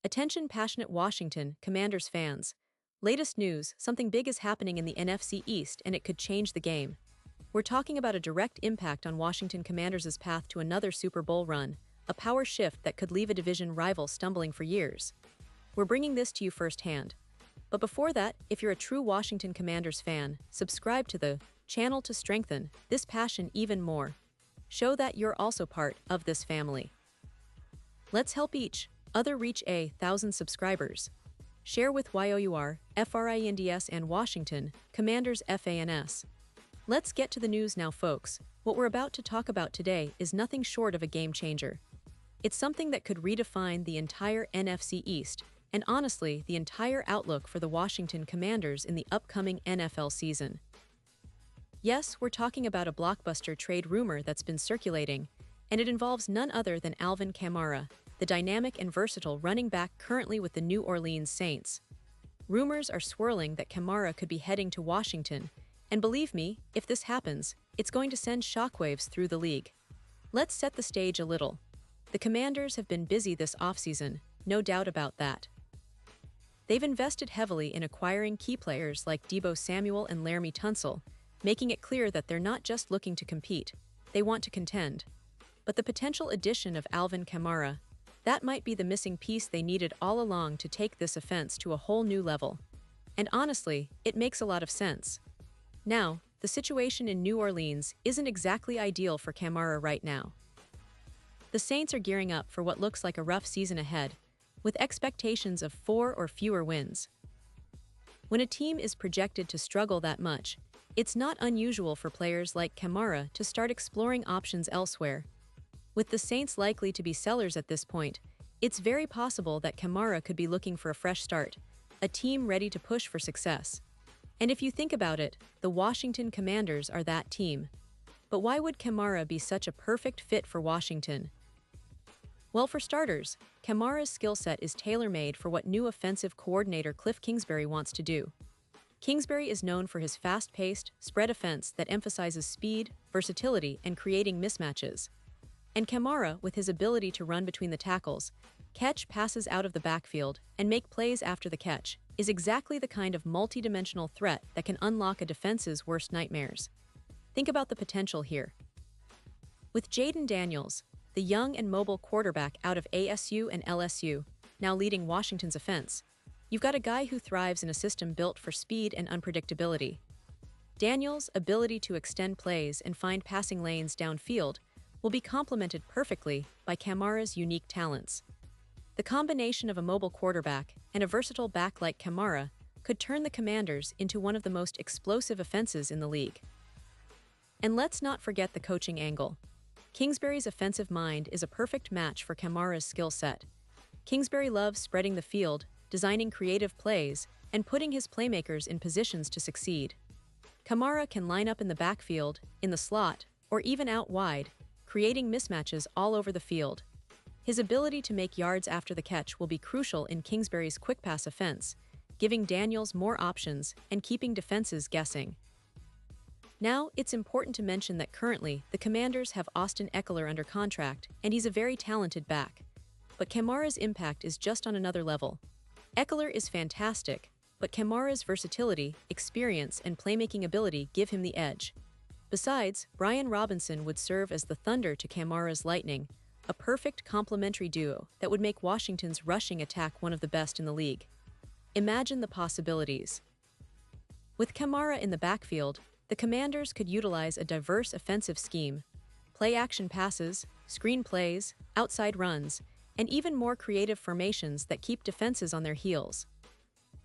Attention passionate Washington Commanders fans. Latest news, something big is happening in the NFC East and it could change the game. We're talking about a direct impact on Washington Commanders' path to another Super Bowl run, a power shift that could leave a division rival stumbling for years. We're bringing this to you firsthand. But before that, if you're a true Washington Commanders fan, subscribe to the channel to strengthen this passion even more. Show that you're also part of this family. Let's help each other reach 1,000 subscribers. Share with YOUR, FRINDS and Washington Commanders FANS. Let's get to the news now, folks. What we're about to talk about today is nothing short of a game changer. It's something that could redefine the entire NFC East, and honestly, the entire outlook for the Washington Commanders in the upcoming NFL season. Yes, we're talking about a blockbuster trade rumor that's been circulating, and it involves none other than Alvin Kamara, the dynamic and versatile running back currently with the New Orleans Saints. Rumors are swirling that Kamara could be heading to Washington, and believe me, if this happens, it's going to send shockwaves through the league. Let's set the stage a little. The Commanders have been busy this offseason, no doubt about that. They've invested heavily in acquiring key players like Deebo Samuel and Laramie Tunsil, making it clear that they're not just looking to compete, they want to contend. But the potential addition of Alvin Kamara, that might be the missing piece they needed all along to take this offense to a whole new level. And honestly, it makes a lot of sense. Now, the situation in New Orleans isn't exactly ideal for Kamara right now. The Saints are gearing up for what looks like a rough season ahead, with expectations of 4 or fewer wins. When a team is projected to struggle that much, it's not unusual for players like Kamara to start exploring options elsewhere. With the Saints likely to be sellers at this point, it's very possible that Kamara could be looking for a fresh start, a team ready to push for success. And if you think about it, the Washington Commanders are that team. But why would Kamara be such a perfect fit for Washington? Well, for starters, Kamara's skill set is tailor-made for what new offensive coordinator Cliff Kingsbury wants to do. Kingsbury is known for his fast-paced, spread offense that emphasizes speed, versatility, and creating mismatches. And Kamara, with his ability to run between the tackles, catch passes out of the backfield, and make plays after the catch, is exactly the kind of multi-dimensional threat that can unlock a defense's worst nightmares. Think about the potential here. With Jayden Daniels, the young and mobile quarterback out of ASU and LSU, now leading Washington's offense, you've got a guy who thrives in a system built for speed and unpredictability. Daniels' ability to extend plays and find passing lanes downfield will be complemented perfectly by Kamara's unique talents. The combination of a mobile quarterback and a versatile back like Kamara could turn the Commanders into one of the most explosive offenses in the league. And let's not forget the coaching angle. Kingsbury's offensive mind is a perfect match for Kamara's skill set. Kingsbury loves spreading the field, designing creative plays, and putting his playmakers in positions to succeed. Kamara can line up in the backfield, in the slot, or even out wide, creating mismatches all over the field. His ability to make yards after the catch will be crucial in Kingsbury's quick pass offense, giving Daniels more options and keeping defenses guessing. Now, it's important to mention that currently, the Commanders have Austin Ekeler under contract, and he's a very talented back. But Kamara's impact is just on another level. Ekeler is fantastic, but Kamara's versatility, experience, and playmaking ability give him the edge. Besides, Brian Robinson would serve as the thunder to Kamara's lightning, a perfect complementary duo that would make Washington's rushing attack one of the best in the league. Imagine the possibilities. With Kamara in the backfield, the Commanders could utilize a diverse offensive scheme, play-action passes, screen plays, outside runs, and even more creative formations that keep defenses on their heels.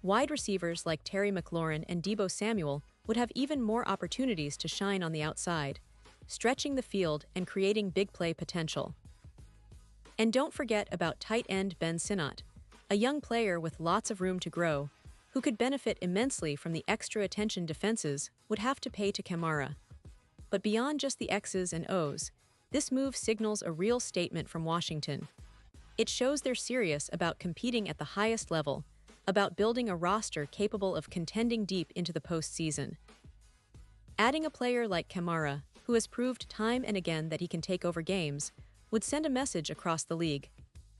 Wide receivers like Terry McLaurin and Deebo Samuel would have even more opportunities to shine on the outside, stretching the field and creating big play potential. And don't forget about tight end Ben Sinnott, a young player with lots of room to grow, who could benefit immensely from the extra attention defenses would have to pay to Kamara. But beyond just the X's and O's, this move signals a real statement from Washington. It shows they're serious about competing at the highest level, about building a roster capable of contending deep into the postseason. Adding a player like Kamara, who has proved time and again that he can take over games, would send a message across the league.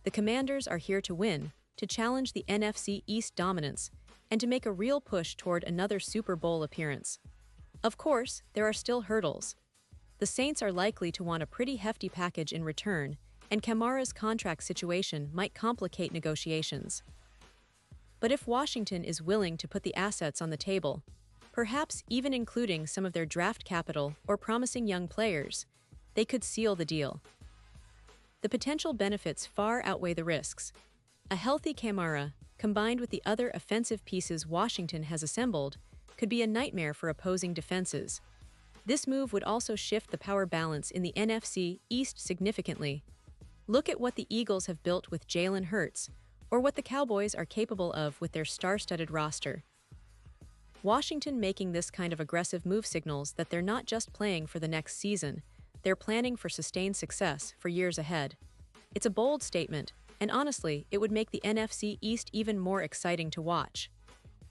The Commanders are here to win to challenge the NFC East dominance and to make a real push toward another Super Bowl appearance. Of course, there are still hurdles. The Saints are likely to want a pretty hefty package in return, and Kamara's contract situation might complicate negotiations. But if Washington is willing to put the assets on the table, perhaps even including some of their draft capital or promising young players, they could seal the deal. The potential benefits far outweigh the risks. A healthy Kamara, combined with the other offensive pieces Washington has assembled, could be a nightmare for opposing defenses. This move would also shift the power balance in the NFC East significantly. Look at what the Eagles have built with Jalen Hurts, or what the Cowboys are capable of with their star-studded roster. Washington making this kind of aggressive move signals that they're not just playing for the next season, they're planning for sustained success for years ahead. It's a bold statement, and honestly, it would make the NFC East even more exciting to watch.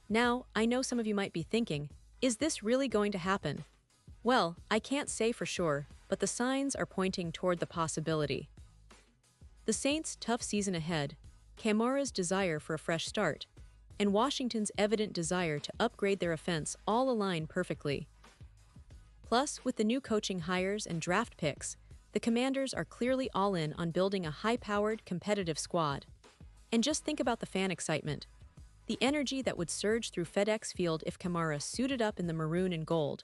Now, I know some of you might be thinking, is this really going to happen? Well, I can't say for sure, but the signs are pointing toward the possibility. The Saints' tough season ahead, Kamara's desire for a fresh start, and Washington's evident desire to upgrade their offense all align perfectly. Plus, with the new coaching hires and draft picks, the Commanders are clearly all in on building a high-powered, competitive squad. And just think about the fan excitement. The energy that would surge through FedEx Field if Kamara suited up in the maroon and gold.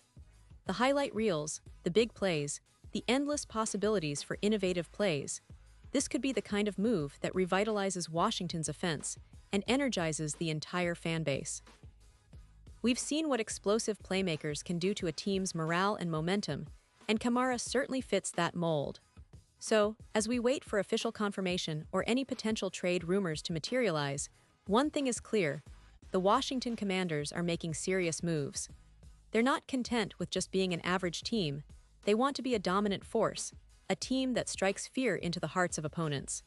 The highlight reels, the big plays, the endless possibilities for innovative plays. This could be the kind of move that revitalizes Washington's offense and energizes the entire fan base. We've seen what explosive playmakers can do to a team's morale and momentum, and Kamara certainly fits that mold. So, as we wait for official confirmation or any potential trade rumors to materialize, one thing is clear: the Washington Commanders are making serious moves. They're not content with just being an average team. They want to be a dominant force, a team that strikes fear into the hearts of opponents.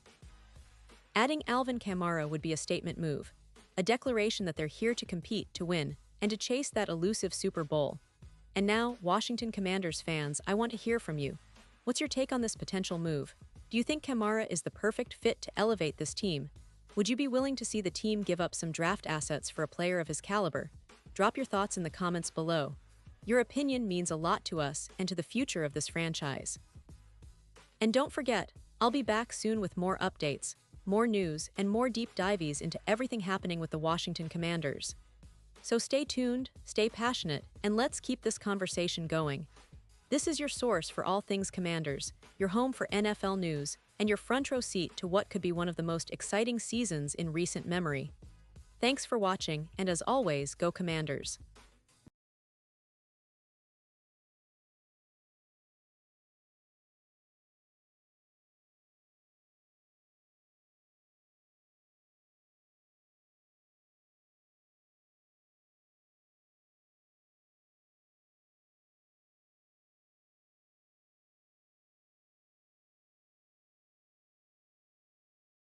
Adding Alvin Kamara would be a statement move, a declaration that they're here to compete, to win, and to chase that elusive Super Bowl. And now, Washington Commanders fans, I want to hear from you. What's your take on this potential move? Do you think Kamara is the perfect fit to elevate this team? Would you be willing to see the team give up some draft assets for a player of his caliber? Drop your thoughts in the comments below. Your opinion means a lot to us and to the future of this franchise. And don't forget, I'll be back soon with more updates, more news, and more deep dives into everything happening with the Washington Commanders. So stay tuned, stay passionate, and let's keep this conversation going. This is your source for all things Commanders, your home for NFL news, and your front row seat to what could be one of the most exciting seasons in recent memory. Thanks for watching, and as always, go Commanders.